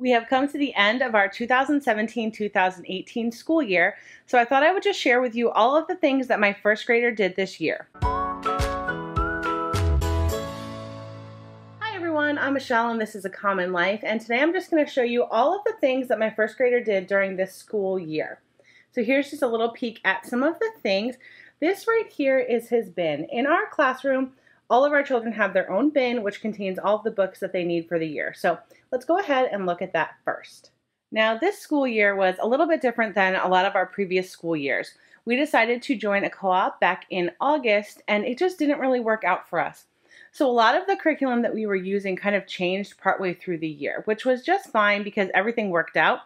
We have come to the end of our 2017-2018 school year, so I thought I would just share with you all of the things that my first grader did this year. Hi everyone, I'm Michelle and this is A Common Life, and today I'm just going to show you all of the things that my first grader did during this school year. So here's just a little peek at some of the things. This right here is his bin. In our classroom, all of our children have their own bin, which contains all of the books that they need for the year. So let's go ahead and look at that first. Now, this school year was a little bit different than a lot of our previous school years. We decided to join a co-op back in August, and it just didn't really work out for us. So a lot of the curriculum that we were using kind of changed partway through the year, which was just fine because everything worked out.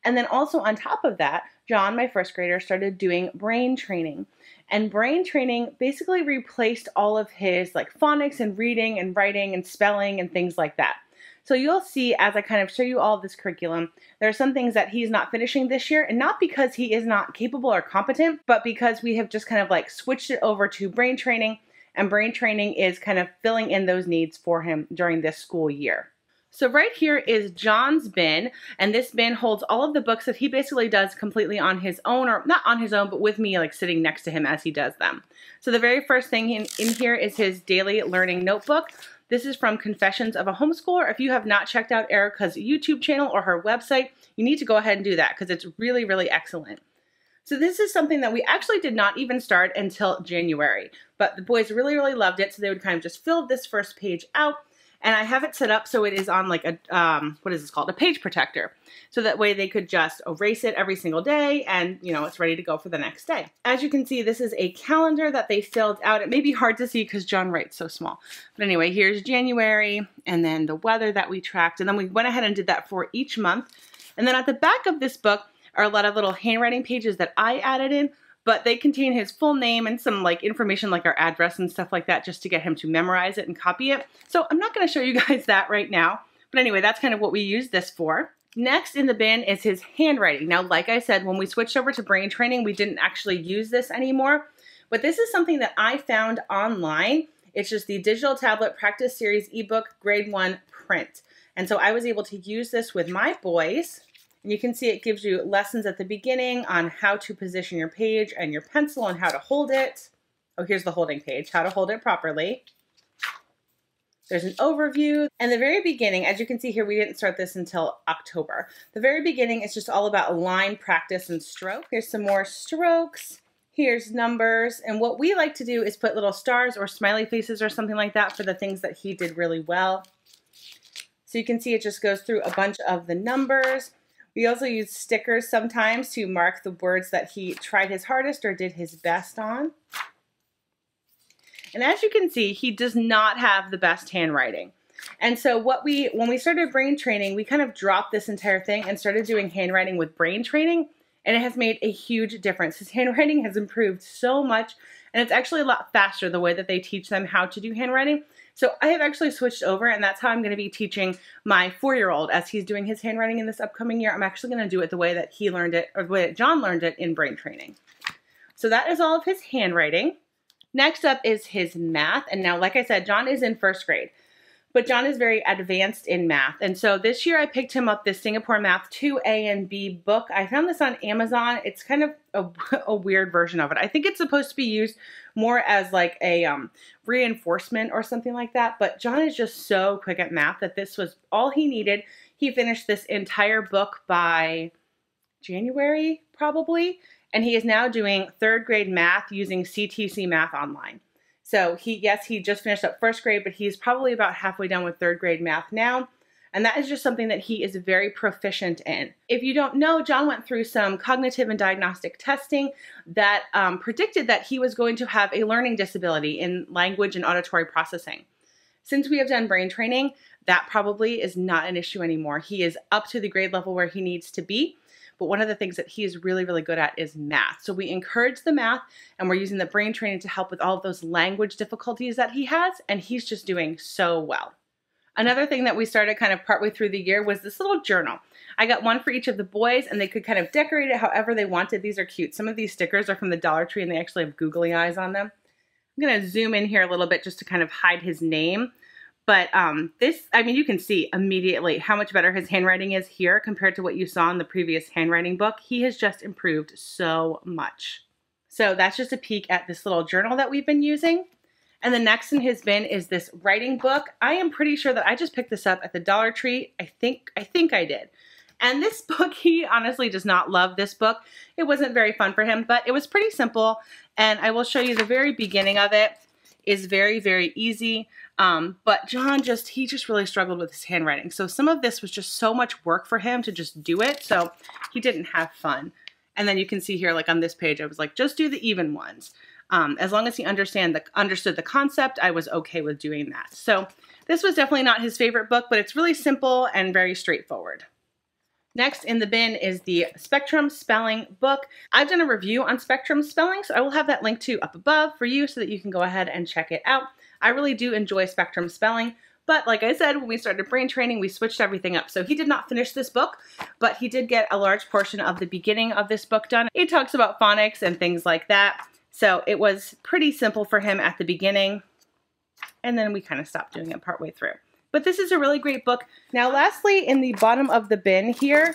And then also on top of that, John, my first grader, started doing brain training. And brain training basically replaced all of his phonics and reading and writing and spelling and things like that. So you'll see as I kind of show you all of this curriculum, there are some things that he's not finishing this year, and not because he is not capable or competent, but because we have just kind of switched it over to brain training, and brain training is kind of filling in those needs for him during this school year. So right here is John's bin, and this bin holds all of the books that he basically does completely on his own, or not on his own, but with me sitting next to him as he does them. So the very first thing in here is his daily learning notebook. This is from Confessions of a Homeschooler. If you have not checked out Erica's YouTube channel or her website, you need to go ahead and do that because it's really, really excellent. So this is something that we actually did not even start until January, but the boys really, really loved it, so they would kind of just fill this first page out. And I have it set up so it is on what is this called? A page protector. So that way they could just erase it every single day and, it's ready to go for the next day. As you can see, this is a calendar that they filled out. It may be hard to see because John writes so small. But anyway, here's January and then the weather that we tracked. And then we went ahead and did that for each month. And then at the back of this book are a lot of little handwriting pages that I added in. But they contain his full name and some information like our address and stuff like that just to get him to memorize it and copy it. So I'm not going to show you guys that right now. But anyway, that's kind of what we use this for. Next in the bin is his handwriting. Now, like I said, when we switched over to brain training, we didn't actually use this anymore. But this is something that I found online. It's just the Digital Tablet Practice Series ebook Grade 1 print. And so I was able to use this with my boys. And you can see it gives you lessons at the beginning on how to position your page and your pencil and how to hold it. Oh, here's the holding page, how to hold it properly. There's an overview. And the very beginning, as you can see here, we didn't start this until October. The very beginning is just all about line practice and stroke. Here's some more strokes. Here's numbers. And what we like to do is put little stars or smiley faces or something like that for the things that he did really well. So you can see it just goes through a bunch of the numbers. We also use stickers sometimes to mark the words that he tried his hardest or did his best on. And as you can see, he does not have the best handwriting. And so when we started brain training, we kind of dropped this entire thing and started doing handwriting with brain training, and it has made a huge difference. His handwriting has improved so much, and it's actually a lot faster the way that they teach them how to do handwriting. So I have actually switched over, and that's how I'm going to be teaching my 4-year-old as he's doing his handwriting in this upcoming year. I'm actually going to do it the way that he learned it, or the way that John learned it in brain training. So that is all of his handwriting. Next up is his math. And now, like I said, John is in first grade, but John is very advanced in math. And so this year I picked him up this Singapore Math 2A and B book. I found this on Amazon. It's kind of a weird version of it. I think it's supposed to be used more as a reinforcement or something like that. But John is just so quick at math that this was all he needed. He finished this entire book by January, probably. And he is now doing 3rd grade math using CTC Math Online. So he just finished up 1st grade, but he's probably about halfway done with 3rd grade math now. And that is just something that he is very proficient in. If you don't know, John went through some cognitive and diagnostic testing that predicted that he was going to have a learning disability in language and auditory processing. Since we have done brain training, that probably is not an issue anymore. He is up to the grade level where he needs to be. But one of the things that he is really, really good at is math. So we encourage the math, and we're using the brain training to help with all of those language difficulties that he has, and he's just doing so well. Another thing that we started kind of partway through the year was this little journal. I got one for each of the boys, and they could kind of decorate it however they wanted. These are cute. Some of these stickers are from the Dollar Tree, and they actually have googly eyes on them. I'm going to zoom in here a little bit just to kind of hide his name. But this, I mean, you can see immediately how much better his handwriting is here compared to what you saw in the previous handwriting book. He has just improved so much. So that's just a peek at this little journal that we've been using. And the next in his bin is this writing book. I am pretty sure that I just picked this up at the Dollar Tree. I think I did. And this book, he honestly does not love this book. It wasn't very fun for him, but it was pretty simple. And I will show you the very beginning of it is very, very easy. But John he just really struggled with his handwriting. So some of this was just so much work for him to just do it. So he didn't have fun. And then you can see here, like on this page, I was like, just do the even ones. As long as he understood the concept, I was okay with doing that. So this was definitely not his favorite book, but it's really simple and very straightforward. Next in the bin is the Spectrum Spelling book. I've done a review on Spectrum Spelling, so I will have that link to up above for you so that you can go ahead and check it out. I really do enjoy Spectrum Spelling, but like I said, when we started brain training, we switched everything up. So he did not finish this book, but he did get a large portion of the beginning of this book done. It talks about phonics and things like that. So it was pretty simple for him at the beginning, and then we kind of stopped doing it partway through. But this is a really great book. Now lastly, in the bottom of the bin here,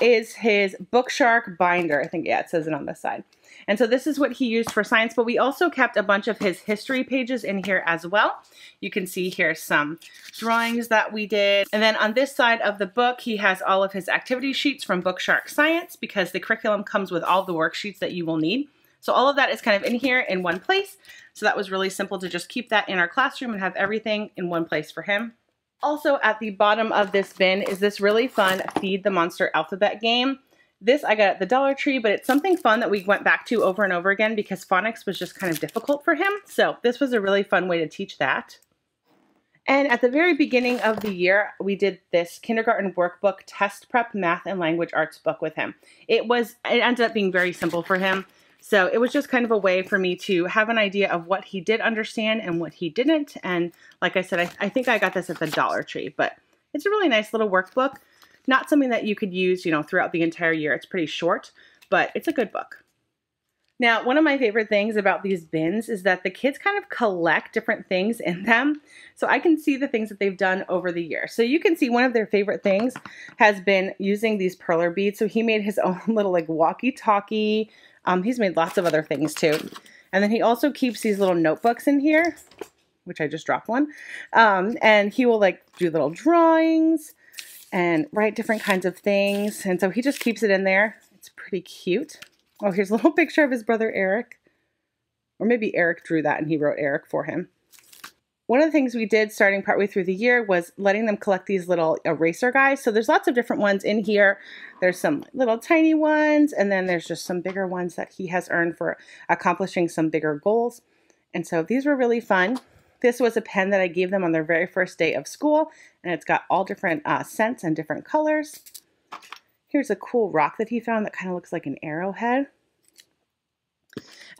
is his Bookshark binder. I think, yeah, it says it on this side. And so this is what he used for science, but we also kept a bunch of his history pages in here as well. You can see here some drawings that we did. And then on this side of the book, he has all of his activity sheets from Bookshark Science because the curriculum comes with all the worksheets that you will need. So all of that is kind of in here in one place. So that was really simple to just keep that in our classroom and have everything in one place for him. Also at the bottom of this bin is this really fun Feed the Monster alphabet game. This I got at the Dollar Tree, but it's something fun that we went back to over and over again because phonics was just kind of difficult for him. So this was a really fun way to teach that. And at the very beginning of the year, we did this kindergarten workbook test prep math and language arts book with him. It ended up being very simple for him. So it was just kind of a way for me to have an idea of what he did understand and what he didn't. And like I said, I think I got this at the Dollar Tree, but it's a really nice little workbook. Not something that you could use, throughout the entire year. It's pretty short, but it's a good book. Now, one of my favorite things about these bins is that the kids kind of collect different things in them. So I can see the things that they've done over the year. So you can see one of their favorite things has been using these perler beads. So he made his own little walkie-talkie. He's made lots of other things too. And then he also keeps these little notebooks in here, which I just dropped one. And he will do little drawings and write different kinds of things. And so he just keeps it in there. It's pretty cute. Oh, here's a little picture of his brother Eric. Or maybe Eric drew that and he wrote Eric for him. One of the things we did starting partway through the year was letting them collect these little eraser guys. So there's lots of different ones in here. There's some little tiny ones, and then there's just some bigger ones that he has earned for accomplishing some bigger goals. And so these were really fun. This was a pen that I gave them on their very first day of school, and it's got all different scents and different colors. Here's a cool rock that he found that kind of looks like an arrowhead.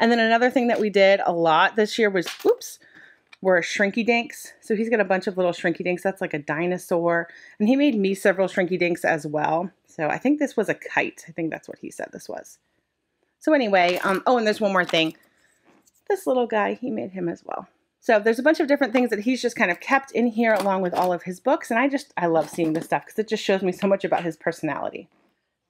And then another thing that we did a lot this year was, were shrinky dinks. So he's got a bunch of little shrinky dinks. That's like a dinosaur. And he made me several shrinky dinks as well. So I think this was a kite. I think that's what he said this was. So anyway, oh, and there's one more thing. This little guy, he made him as well. So there's a bunch of different things that he's just kind of kept in here along with all of his books. And I love seeing this stuff because it just shows me so much about his personality.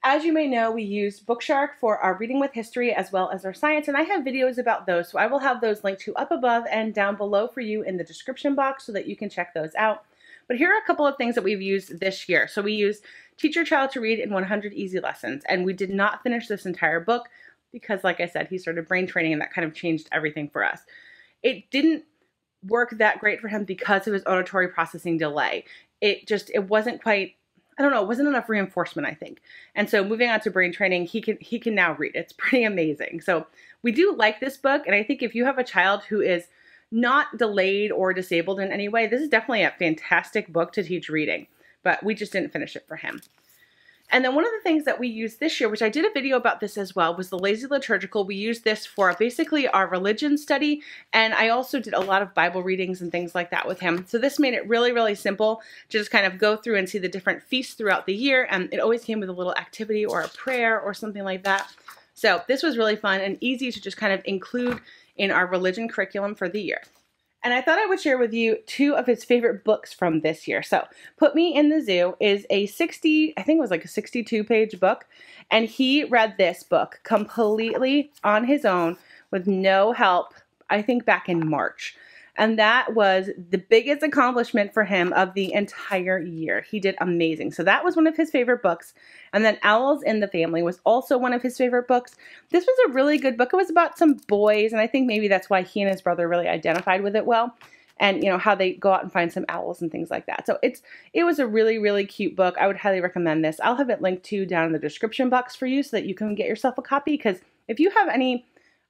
As you may know, we use Bookshark for our reading with history as well as our science, and I have videos about those, so I will have those linked to up above and down below for you in the description box so that you can check those out. But here are a couple of things that we've used this year. So we used Teach Your Child to Read in 100 Easy Lessons, and we did not finish this entire book because, like I said, he started brain training and that kind of changed everything for us. It didn't work that great for him because of his auditory processing delay. It wasn't quite, I don't know, it wasn't enough reinforcement, I think. And so moving on to brain training, he can now read. It's pretty amazing. So we do like this book, and I think if you have a child who is not delayed or disabled in any way, this is definitely a fantastic book to teach reading, but we just didn't finish it for him. And then one of the things that we used this year, which I did a video about this as well, was the Lazy Liturgical. We used this for basically our religion study, and I also did a lot of Bible readings and things like that with him. So this made it really, really simple to just kind of go through and see the different feasts throughout the year, and it always came with a little activity or a prayer or something like that. So this was really fun and easy to just kind of include in our religion curriculum for the year. And I thought I would share with you 2 of his favorite books from this year. So Put Me in the Zoo is a 60, I think it was like a 62-page book. And he read this book completely on his own with no help, I think back in March. And that was the biggest accomplishment for him of the entire year. He did amazing. So that was one of his favorite books. And then Owls in the Family was also one of his favorite books. This was a really good book. It was about some boys, and I think maybe that's why he and his brother really identified with it well. And, you know, how they go out and find some owls and things like that. So it was a really, really cute book. I would highly recommend this. I'll have it linked to down in the description box for you so that you can get yourself a copy. Because if you have any,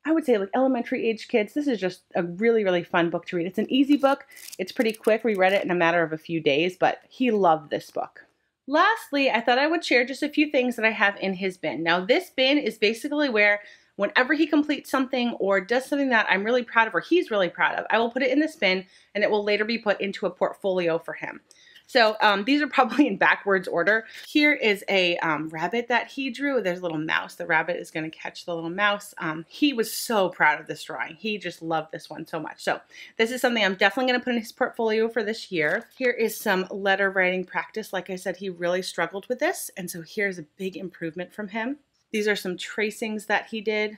I would say like elementary age kids, this is just a really, really fun book to read. It's an easy book. It's pretty quick. We read it in a matter of a few days, but he loved this book. Lastly, I thought I would share just a few things that I have in his bin. Now, this bin is basically where whenever he completes something or does something that I'm really proud of or he's really proud of, I will put it in this bin and it will later be put into a portfolio for him. So these are probably in backwards order. Here is a rabbit that he drew. There's a little mouse. The rabbit is going to catch the little mouse. He was so proud of this drawing. He just loved this one so much. So this is something I'm definitely going to put in his portfolio for this year. Here is some letter writing practice. Like I said, he really struggled with this. And so here's a big improvement from him. These are some tracings that he did.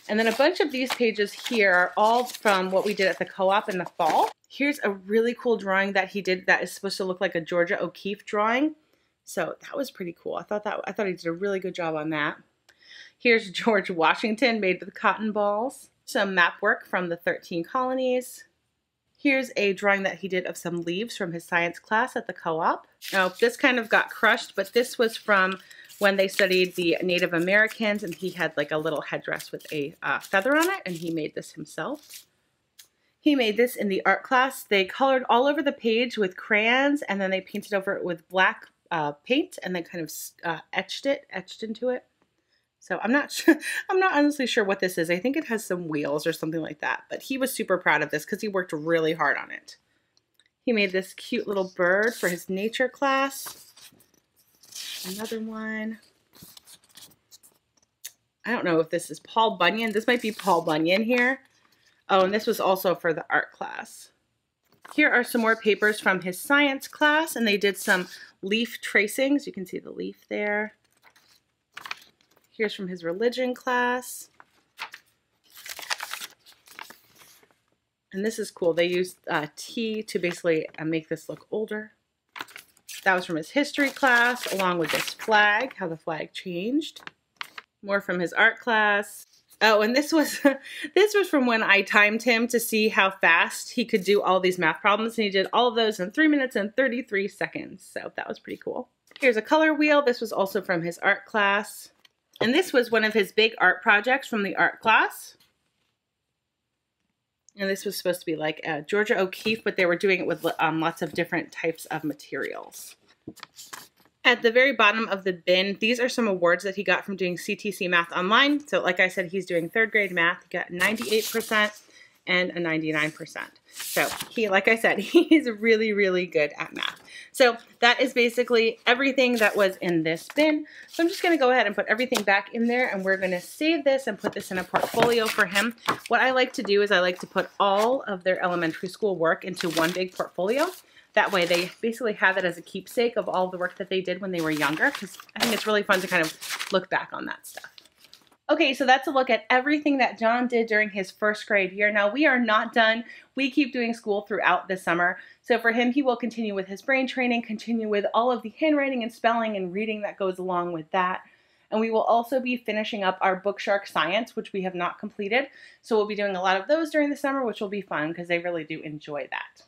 And then a bunch of these pages here are all from what we did at the co-op in the fall. Here's a really cool drawing that he did that is supposed to look like a Georgia O'Keeffe drawing. So that was pretty cool. I thought he did a really good job on that. Here's George Washington made with cotton balls. Some map work from the 13 colonies. Here's a drawing that he did of some leaves from his science class at the co-op. Now this kind of got crushed, but this was from when they studied the Native Americans, and he had like a little headdress with a feather on it, and he made this himself. He made this in the art class. They colored all over the page with crayons, and then they painted over it with black paint, and then kind of etched into it. So I'm not honestly sure what this is. I think it has some wheels or something like that, but he was super proud of this because he worked really hard on it. He made this cute little bird for his nature class. Another one. I don't know if this is Paul Bunyan. This might be Paul Bunyan here. Oh, and this was also for the art class. Here are some more papers from his science class, and they did some leaf tracings. You can see the leaf there. Here's from his religion class. And this is cool. They used tea to basically make this look older. That was from his history class, along with this flag, how the flag changed. More from his art class. Oh, and this was from when I timed him to see how fast he could do all these math problems, and he did all of those in 3 minutes and 33 seconds. So that was pretty cool. Here's a color wheel. This was also from his art class. And this was one of his big art projects from the art class. And this was supposed to be like Georgia O'Keeffe, but they were doing it with lots of different types of materials. At the very bottom of the bin, these are some awards that he got from doing CTC Math Online. So like I said, he's doing 3rd grade math. He got 98% and a 99%. So he, like I said, he's really, really good at math. So that is basically everything that was in this bin. So I'm just going to go ahead and put everything back in there, and we're going to save this and put this in a portfolio for him. What I like to do is I like to put all of their elementary school work into one big portfolio. That way they basically have it as a keepsake of all the work that they did when they were younger, because I think it's really fun to kind of look back on that stuff. Okay, so that's a look at everything that John did during his 1st grade year. Now, we are not done. We keep doing school throughout the summer. So for him, he will continue with his brain training, continue with all of the handwriting and spelling and reading that goes along with that. And we will also be finishing up our Book Shark Science, which we have not completed. So we'll be doing a lot of those during the summer, which will be fun because they really do enjoy that.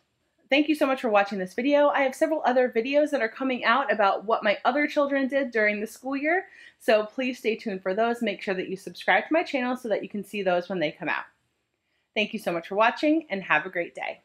Thank you so much for watching this video. I have several other videos that are coming out about what my other children did during the school year, so please stay tuned for those. Make sure that you subscribe to my channel so that you can see those when they come out. Thank you so much for watching, and have a great day.